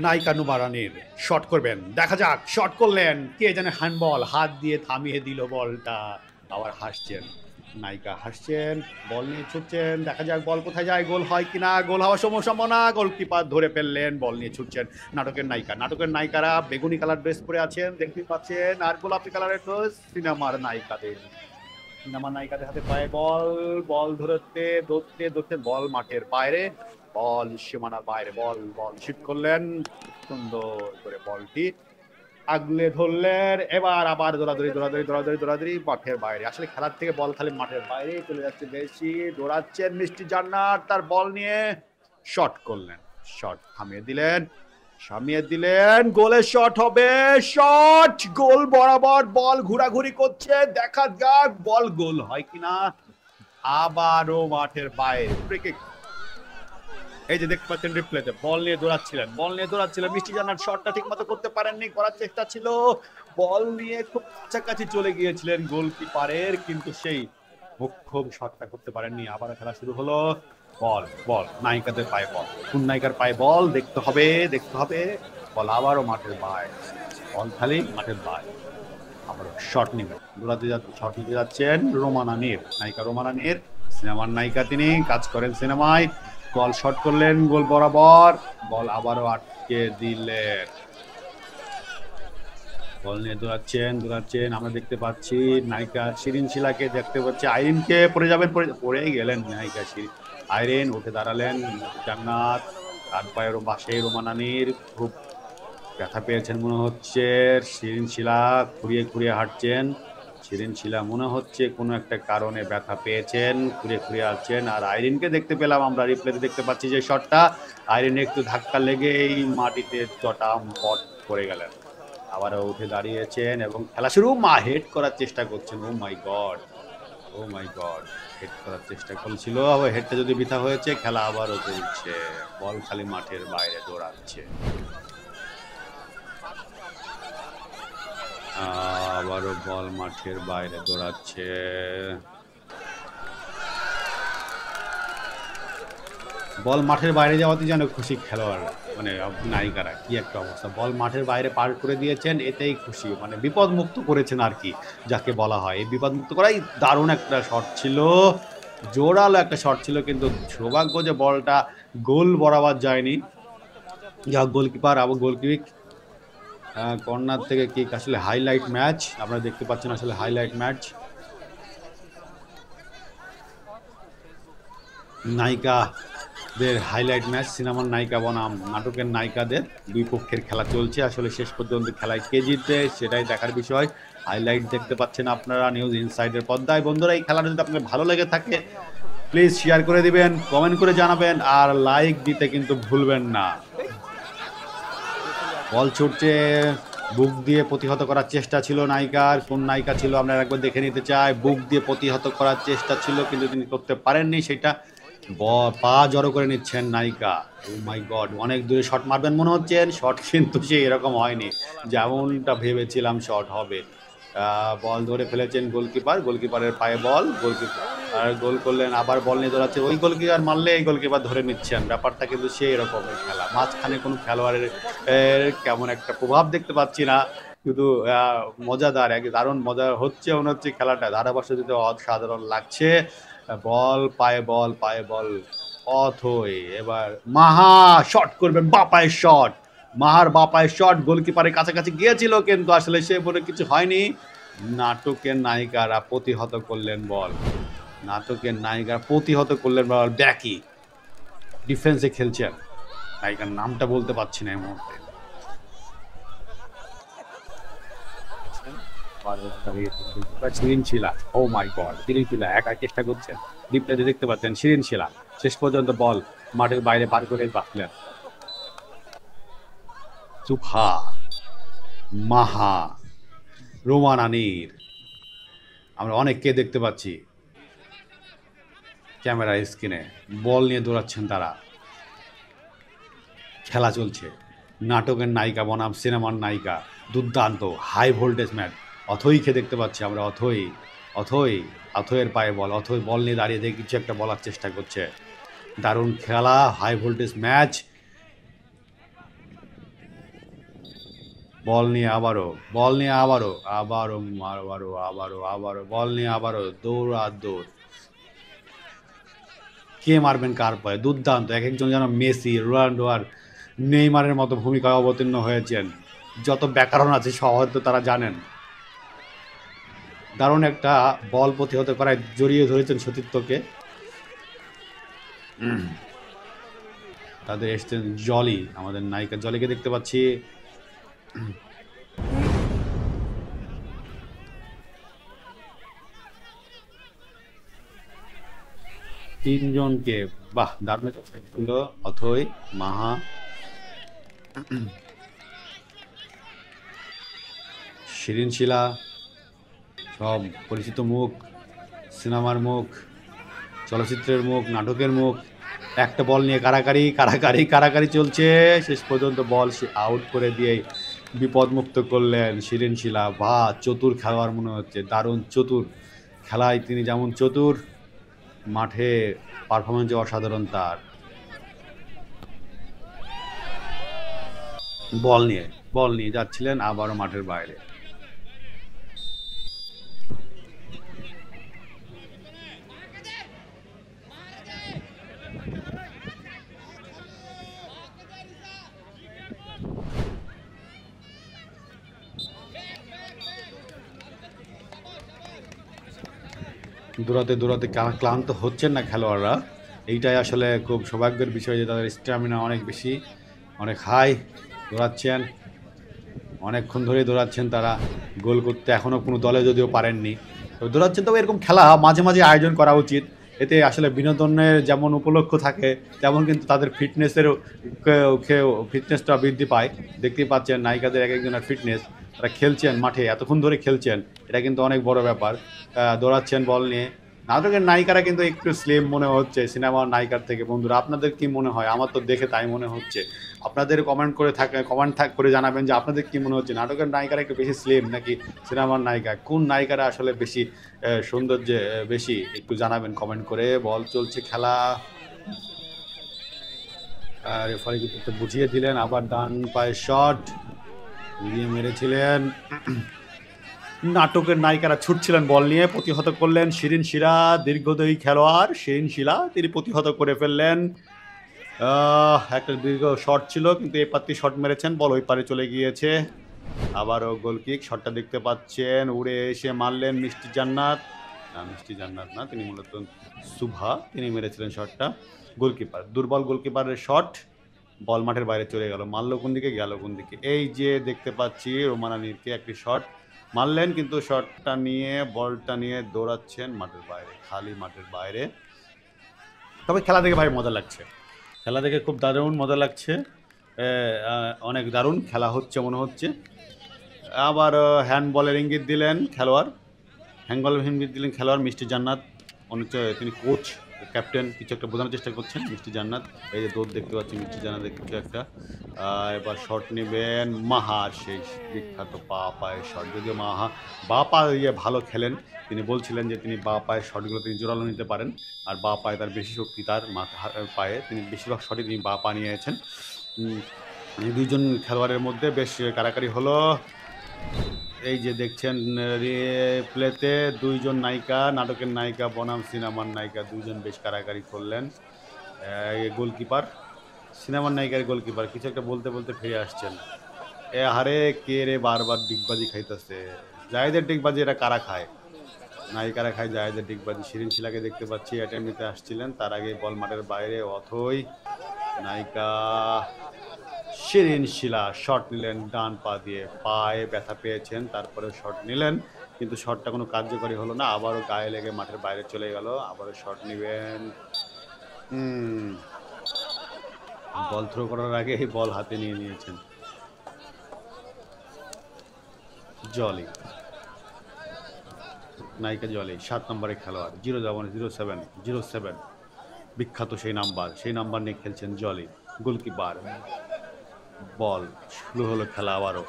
নায়িকা নুমা রানীর শট করবেন, দেখা যাক শট করলেন, কে জানে হ্যান্ডবল হাত দিয়ে থামিয়ে দিল বলটা। আবার হাসছেন, নায়িকা হাসছেন, বল নিয়ে ছুটছেন, দেখা যাক বল কোথায় যায়, গোল হয় কিনা, গোল হওয়ার সম্ভাবনা, গোলকিপার ধরে ফেললেন, বল নিয়ে ছুটছেন। নাটকের নায়িকারা বেগুনি কালার ড্রেস পরে আছেন দেখতে পাচ্ছেন, আর গোলাপি কালারের ড্রেস সিনেমার নায়িকাদের হাতে পায়ে বল, বল ধরতে বল মাঠের বাইরে, বল সীমানার বাইরে, বল বল শুট করলেন, সুন্দর করে বলটি আগলে ধরলেন, এবার আবার দৌড়াদৌড়ি মাঠের বাইরে। আসলে খেলার থেকে বল খালি মাঠের বাইরে চলে যাচ্ছে বেশি, দৌড়াচ্ছেন মিষ্টি জান্নাত, তার বল নিয়ে শট করলেন, শট থামিয়ে দিলেন, গোলের শট হবে, শট গোল বরাবর, বল ঘোরাঘুরি করছে, দেখা যাক বল গোল হয় কিনা। আবারও মাঠের বাইরে ফ্রি কিক। এই যে দেখতে পাচ্ছেন রিপ্লেতে, বল নিয়ে দৌড়াচ্ছিলেন মিষ্টি জান্নাত, শটটা ঠিক মতো করতে পারেননি, করার চেষ্টা ছিল, বল নিয়ে খুব কাছাকাছি চলে গিয়েছিলেন গোলকিপারের, কিন্তু সেই মোক্ষম শটটা করতে পারেননি। আবার খেলা শুরু হলো, বল বল নায়িকাদের পায়ে বল, কোন নায়িকার পায়ে বল দেখতে হবে, বল আবারও মাঠের বাইরে, বল খালি মাঠের বাইরে, আবার শট নেবেন, শট নিতে যাচ্ছেন নায়িকা রোমানা নীর, সিনেমার নায়িকা, তিনি কাজ করেন সিনেমায়, বল শট করলেন গোল বরাবর, বল আবারও আটকে দিলেন, বল নিয়ে দৌড়াচ্ছেন, আমরা দেখতে পাচ্ছি নায়িকা শিরিন শিলাকে দেখতে পাচ্ছি, আইরিনকে পড়েই গেলেন নায়িকা আইরিন, উঠে দাঁড়ালেন জান্নাত, তার পায়ের পাশে রোমানা নীর খুব ব্যথা পেয়েছেন মনে হচ্ছে, শিরিন শিলা খুঁড়িয়ে হাঁটছেন, শিরিন শিলা মনে হচ্ছে কোনো একটা কারণে ব্যথা পেয়েছেন, খুঁড়িয়ে হাঁটছেন। আর আইরিনকে দেখতে পেলাম আমরা রিপ্লেতে, দেখতে পাচ্ছি যে শটটা, আইরিন একটু ধাক্কা লেগে এই মাটিতে চটাম পট করে গেলেন, আবারও উঠে দাঁড়িয়েছেন এবং খেলা শুরু, হেড করার চেষ্টা করছেন, ও মাই গড, হেড করার চেষ্টা করছিল, আবার হেডটা যদি বৃথা হয়েছে, খেলা আবারও চলছে, বল খালি মাঠের বাইরে দৌড়াচ্ছে, আবারও বল মাঠের বাইরে দৌড়াচ্ছে, বল মাঠের বাইরে যাওয়াতে যেন খুশি খেলোয়াড়রা, মানে নায়িকারা, কি একটা অবস্থা, বল মাঠের বাইরে পার করে দিয়েছেন, এতেই খুশি, মানে বিপদ মুক্ত করেছেন আর কি যাকে বলা হয়, এই বিপদ মুক্ত করাই দারুণ একটা শট ছিল, জোরালো একটা শট ছিল, কিন্তু সৌভাগ্য যে বলটা গোল বরাবর যায়নি, যা গোলকিপার আবার গোলকিপিক কর্নার থেকে কিক, আসলে হাইলাইট ম্যাচ আপনারা দেখতে পাচ্ছেন, আসলে হাইলাইট ম্যাচ, নায়িকাদের হাইলাইট ম্যাচ, সিনেমার নায়িকা বনাম নাটকের নায়িকাদের দুই পক্ষের খেলা চলছে, আসলে শেষ পর্যন্ত খেলায় কে জিতবে সেটাই দেখার বিষয়, হাইলাইট দেখতে পাচ্ছেন আপনারা নিউজ ইনসাইডের পর্দায়। বন্ধুরা, এই খেলাটা যদি আপনাদের ভালো লেগে থাকে প্লিজ শেয়ার করে দিবেন, কমেন্ট করে জানাবেন, আর লাইক দিতে কিন্তু ভুলবেন না। বল ছুটছে, বুক দিয়ে প্রতিহত করার চেষ্টা ছিল নায়িকার, কোন নায়িকা ছিল আমরা একবার দেখে নিতে চাই, বুক দিয়ে প্রতিহত করার চেষ্টা ছিল কিন্তু তিনি করতে পারেননি, সেটা পা জড়ো করে নিচ্ছেন নায়িকা, ও মাই গড, অনেক দূরে শট মারবেন মনে হচ্ছে, শট কিন্তু সে এরকম হয়নি যেমনটা ভেবেছিলাম শট হবে, বল ধরে ফেলেছেন গোলকিপারের পায়ে বল, আর গোল করলেন, আবার বল নিয়ে দৌড়াচ্ছে, ওই গোলকিপার মারলে এই গোলকিপার ধরে নিচ্ছেন, ব্যাপারটা কিন্তু সেই রকমের খেলা, মাঝখানে কোনো খেলোয়াড়ের কেমন একটা প্রভাব দেখতে পাচ্ছি না, শুধু মজাদার, দারুণ মজা হচ্ছে মনে হচ্ছে খেলাটা, ধারাভাষ্যতে অসাধারণ লাগছে, পায়ে বল অথই, এবার মাহা শট করবেন, বাপায়ের শট, মাহার বাপায়ের শট গোলকিপারের কাছাকাছি গিয়েছিল, কিন্তু আসলে সে বলে কিছু হয়নি, নাটকের নায়িকারা প্রতিহত করলেন বল, ব্যাকি ডিফেন্সে খেলছেন, নায়িকার নামটা বলতে পারছি না এই মুহূর্তে, শিরিন শিলা, ও মাই গড, শিরিন শিলা একা চেষ্টা করছেন, ডিপটাতে দেখতে পাচ্ছেন শিরিন শিলা শেষ পর্যন্ত বল মাঠের বাইরে পার করে বাঁচলেন, সুফা, মাহা, রোমানা নীর, আমরা অনেককে দেখতে পাচ্ছি ক্যামেরা স্ক্রিনে, বল নিয়ে দৌড়াচ্ছেন তারা, খেলা চলছে, নাটকের নায়িকা বনাম সিনেমার নায়িকা, দুর্দান্ত হাই ভোল্টেজ ম্যাচ, অথইকে দেখতে পাচ্ছি আমরা, অথয়ের পায়ে বল, অথই বল নিয়ে দাঁড়িয়ে কিছু একটা বলার চেষ্টা করছে, দারুণ খেলা, হাই ভোল্টেজ ম্যাচ, বল নিয়ে আবারও, বল নিয়ে আবারও, আবারও, আবারও, আবারও, আবারও, বল নিয়ে আবারও, দৌড় আর দৌড়। কে মারবেন কার পায়ে? দুর্দান্ত, এক একজন যেন মেসি, রোনাল্ডো আর নেইমারের মতো ভূমিকায় অবতীর্ণ হয়েছেন। যত ব্যাকরণ আছে সব হয়তো তারা জানেন। দারুণ একটা বল প্রতিহত করায় জড়িয়ে ধরেছেন সতীর্থকে। তাদের এসছেন জলি, আমাদের নায়িকা জলিকে দেখতে পাচ্ছি। তিনজনকে, বাহ, দারুণ ছিল। অথই, মাহা, শিরিন শিলা, সব পরিচিত মুখ, সিনেমার মুখ, চলচ্চিত্রের মুখ, নাটকের মুখ। একটা বল নিয়ে কারাকারি কারাকারি কারাকারি চলছে। শেষ পর্যন্ত বল সে আউট করে দিয়ে বিপদমুক্ত করলেন শিরিন শিলা। বা চতুর খেলোয়াড় মনে হচ্ছে, দারুণ চতুর খেলায় তিনি, যেমন চতুর মাঠে পারফরমেন্স অসাধারণ তার। বল নিয়ে যাচ্ছিলেন আবারও মাঠের বাইরে। দৌড়াতে দৌড়াতে ক্লান্ত হচ্ছেন না খেলোয়াড়রা। এইটাই আসলে খুব সৌভাগ্যের বিষয় যে তাদের স্ট্যামিনা অনেক বেশি, অনেক হাই। দৌড়াচ্ছেন, অনেকক্ষণ ধরে দৌড়াচ্ছেন তারা। গোল করতে এখনও কোনো দলে যদিও পারেননি, তবে দৌড়াচ্ছেন। তবে এরকম খেলা মাঝে মাঝে আয়োজন করা উচিত। এতে আসলে বিনোদনের যেমন উপলক্ষ থাকে, তেমন কিন্তু তাদের ফিটনেসটা বৃদ্ধি পায়। দেখতেই পাচ্ছেন নায়িকাদের এক একজনের ফিটনেস, তারা খেলছেন মাঠে, এতক্ষণ ধরে খেলছেন, এটা কিন্তু অনেক বড় ব্যাপার। দৌড়াচ্ছেন বল নিয়ে। নাটকের নায়িকারা কিন্তু একটু স্লিম মনে হচ্ছে সিনেমার নায়িকার থেকে। বন্ধুরা, আপনাদের কি মনে হয়? আমার তো দেখে তাই মনে হচ্ছে। আপনাদের কমেন্ট করে জানাবেন যে আপনাদের কি মনে হচ্ছে, নাটকের নায়িকারা একটু বেশি স্লিম নাকি সিনেমার নায়িকা? কোন নায়িকারা আসলে বেশি সৌন্দর্যে বেশি, একটু জানাবেন কমেন্ট করে। বল চলছে, খেলা। রেফারি কিন্তু বুঝিয়ে দিলেন। আবার ডান পায়ে শট দিয়ে মেরেছিলেন। নাটকের নায়িকারা ছুটছিলেন বল নিয়ে, প্রতিহত করলেন শিরিন শিলা, দীর্ঘদেহী খেলোয়াড় শিরিন শিলা, তিনি প্রতিহত করে ফেললেন। একটা দীর্ঘ শট ছিল, কিন্তু এই পাত্রী শট মেরেছেন, বল ওই পারে চলে গিয়েছে। আবারও গোল কিক, শটটা দেখতে পাচ্ছেন, উড়ে এসে মারলেন মিষ্টি জান্নাত। না, মিষ্টি জান্নাত না, তিনি মূলত সুভা, তিনি মেরেছিলেন শটটা। গোলকিপার, দুর্বল গোলকিপারের শট, বল মাঠের বাইরে চলে গেল। মারলো কোন দিকে, গেল কোন দিকে? এই যে দেখতে পাচ্ছি রোমানা নীরকে একটি শট মারলেন, কিন্তু শটটা নিয়ে, বলটা নিয়ে দৌড়াচ্ছেন মাঠের বাইরে, খালি মাঠের বাইরে। তবে খেলা দেখে ভাই মজা লাগছে, খেলা দেখে খুব দারুণ মজা লাগছে। অনেক দারুণ খেলা হচ্ছে মনে হচ্ছে। আবার হ্যান্ডবলের ইঙ্গিত দিলেন খেলোয়াড়, মিষ্টি জান্নাত। তিনি কোচ, ক্যাপ্টেন, কিছু একটা বোঝানোর চেষ্টা করছেন মিষ্টি জান্নাত। এই যে দৌড় দেখতে পাচ্ছি মিষ্টি জান্নাতের কিছু একটা। এবার শট নেবেন মাহা, সেই বিখ্যাত পায়ের শট। যদিও মাহা পায়ে ভালো খেলেন, তিনি বলছিলেন যে তিনি পায়ের শটগুলো তিনি জোরালো নিতে পারেন, আর পায়ে তার বেশি শক্তি, তার পায়ে তিনি বেশিরভাগ শটই তিনি পা নিয়েছেন। দুইজন খেলোয়াড়ের মধ্যে বেশ কারাকারি হলো। এই যে দেখছেন প্লেতে দুইজন নায়িকা, নাটকের নায়িকা বনাম সিনেমার নায়িকা, দুইজন বেশ কারাকারি করলেন। গোলকিপার, সিনেমার নায়িকার গোলকিপার কিছু একটা বলতে বলতে ফিরে আসছেন। হারে কে রে বারবার ডিগবাজি খাইতেছে? জায়েদের ডিগবাজি এটা কারা খায়? নায়িকারা খায় জায়েদের ডিগবাজি। শিরিন শিলাকে দেখতে পাচ্ছি অ্যাটেম্প নিতে আসছিলেন, তার আগে বল মাঠের বাইরে। অথই, নায়িকা শিরিন শিলা শট নিলেন ডান পা দিয়ে, পায়ে ব্যথা পেয়েছেন, তারপরে শট নিলেন, কিন্তু শটটা কোনো কার্যকরী হলো না। আবারও গায়ে লেগে মাঠের বাইরে চলে গেল। আবারও শট নিবেন, বল থ্রো করার আগে বল হাতে নিয়ে নিয়েছেন। জলি, নায়িকা জলি 7 নম্বরের খেলোয়াড়, 07 বিখ্যাত সেই নাম্বার নিয়ে খেলছেন জলি, গোলকিপার। বল শুরু হলো খেলা আবারও।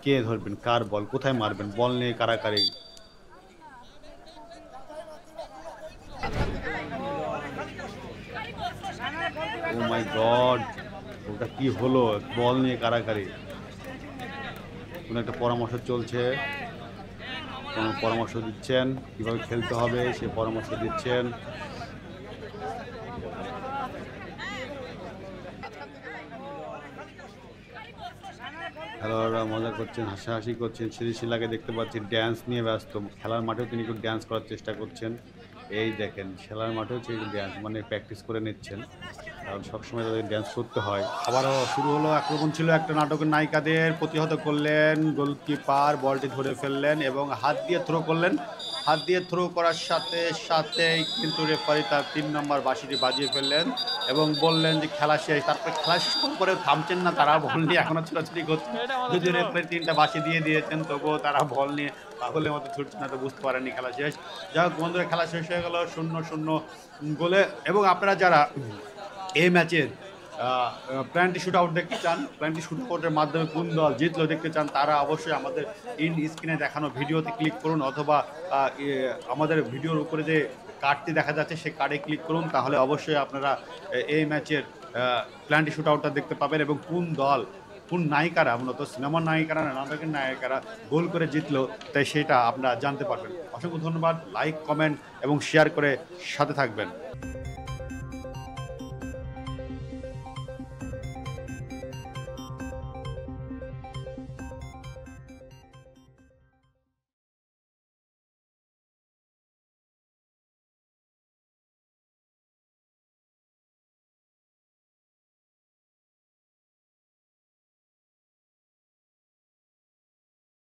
কে ধরবেন, কার বল, কোথায় মারবেন? বল নিয়ে কারাকারি। ও মাই গড, ওটা কি হলো? বল নিয়ে কারাকারি। কোনো একটা পরামর্শ চলছে, কোনো পরামর্শ দিচ্ছেন কীভাবে খেলতে হবে সে পরামর্শ দিচ্ছেন। খেলোয়াড়রা মজা করছেন, হাসাহাসি করছেন। শ্রীশিলাকে দেখতে পাচ্ছি ড্যান্স নিয়ে ব্যস্ত, খেলার মাঠেও তিনি একটু ড্যান্স করার চেষ্টা করছেন। এই দেখেন খেলার মাঠেও তিনি ড্যান্স মানে প্র্যাকটিস করে নিচ্ছেন, কারণ সবসময় তাদের ড্যান্স করতে হয়। আবারও শুরু হলো, আক্রমণ ছিল একটা নাটকের নায়িকাদের, প্রতিহত করলেন গোলকিপার, বলটি ধরে ফেললেন এবং হাত দিয়ে থ্রো করলেন। হাত দিয়ে থ্রো করার সাথে সাথেই কিন্তু রেফারি তার 3 নম্বর বাঁশিটি বাজিয়ে ফেললেন এবং বললেন যে খেলা শেষ। তারপরে খেলা শেষ করে থামছেন না, তারা বল নিয়ে এখনো ছোটাছুটি করছে। যদিও রেফারি 3টা বাঁশি দিয়ে দিয়েছেন, তবুও তারা বল নিয়ে পাগলের মতো ছুটছে না, তো বুঝতে পারেননি খেলা শেষ। যাই হোক বন্ধুরা, খেলা শেষ হয়ে গেল 0-0 গোলে। এবং আপনারা যারা এই ম্যাচের পেনাল্টি শুট আউট দেখতে চান, পেনাল্টি শুট আউটের মাধ্যমে কোন দল জিতলো দেখতে চান, তারা অবশ্যই আমাদের স্ক্রিনে দেখানো ভিডিওতে ক্লিক করুন, অথবা আমাদের ভিডিওর উপরে যে কার্ডটি দেখা যাচ্ছে সেই কার্ডে ক্লিক করুন। তাহলে অবশ্যই আপনারা এই ম্যাচের পেনাল্টি শুট আউটটা দেখতে পাবেন এবং কোন দল, কোন নায়িকারা, মূলত সিনেমার নায়িকারা না নাটকের নায়িকারা গোল করে জিতলো, তাই সেটা আপনারা জানতে পারবেন। অসংখ্য ধন্যবাদ। লাইক, কমেন্ট এবং শেয়ার করে সাথে থাকবেন।